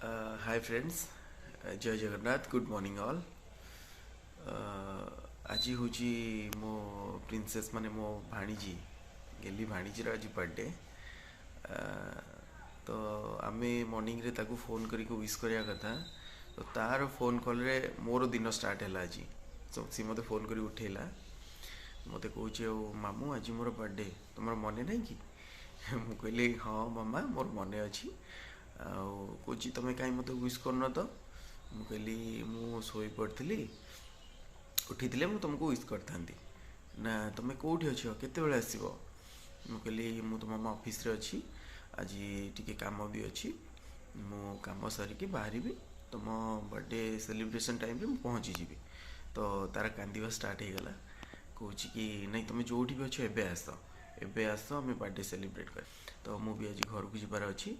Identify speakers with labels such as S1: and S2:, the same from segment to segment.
S1: Hi friends, जय Jagannath, good morning all. आज हूँ मो प्रिंसेस माने मो भाणीजी गेली भाणीजीर आज बर्थडे। तो आमे मॉर्निंग रे ताकू फोन करी को विश करिया कथा। तो तार फोन कॉल रे मोर दिन स्टार्ट है आज। तो सी मते फोन करी उठेला, मते कहूँ मामू आज मोर बर्थडे तुम मन नहीं कि मुझे कहली हाँ मामा मोर मन अच्छी। कौच तुम कहीं मत विश करन तो मुझे मु शोई पड़ी उठी मुझे तुमको विश करता ना तुम कौटी अच्छ केत आसो। मुझे मु तो मामा ऑफिस रे अच्छी आज टी काम भी अच्छी मु काम सारिकी बाहरी तुम बर्थडे सेलिब्रेशन टाइम रे पहुँची जी। तो तार कांदा स्टार्ट हो गला कौच कि नहीं तुम जो भी अच्छे एबे आस आम बर्थडे सेलिब्रेट कर। तो मु भी आज घर को जबार अच्छी।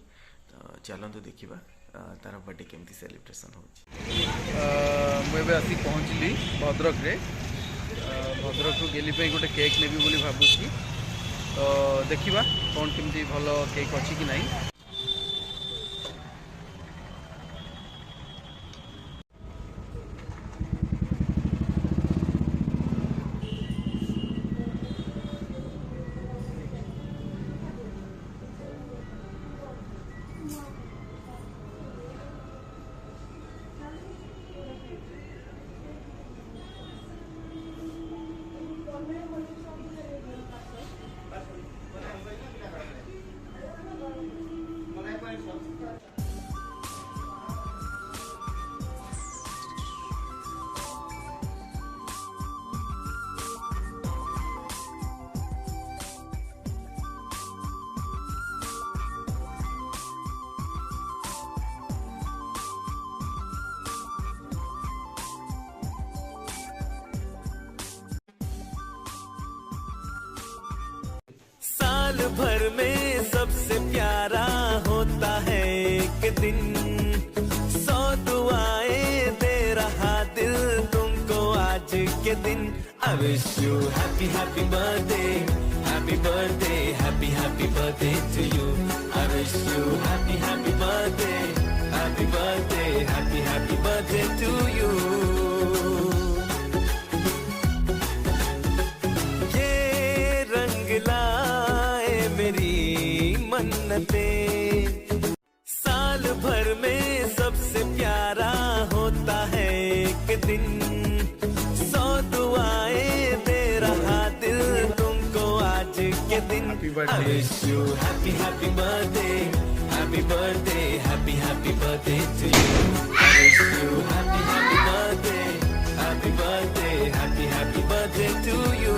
S1: तो चलतु देखा तार बर्थडे केमती सेलिब्रेशन हो।
S2: मुझे आसिक पहुँचली भद्रक रे। भद्रक रू गेली पे गोटे केक नेबी बोली भाबुची। तो देखिबा कौन केमती भल केक अच्छी कि नहीं।
S3: साल भर में सबसे प्यारा होता है एक दिन, 100 दुआएं दे रहा दिल तुमको आज के दिन। I wish you happy happy birthday, happy birthday, happy happy birthday to you. I wish you happy happy birthday, happy birthday, happy happy birthday to you. ये रंग लाए मेरी मन्नते, साल भर में सबसे प्यारा होता है एक दिन, 100 दुआएं दे रहा दिल तुमको आज के दिन। I wish you happy happy birthday, happy birthday, happy happy birthday to you. I wish you happy happy birthday, happy birthday, happy happy birthday to you.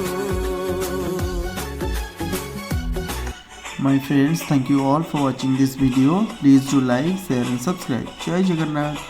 S4: My friends, thank you all for watching this video. Please do like, share and subscribe. Jai Jagannath.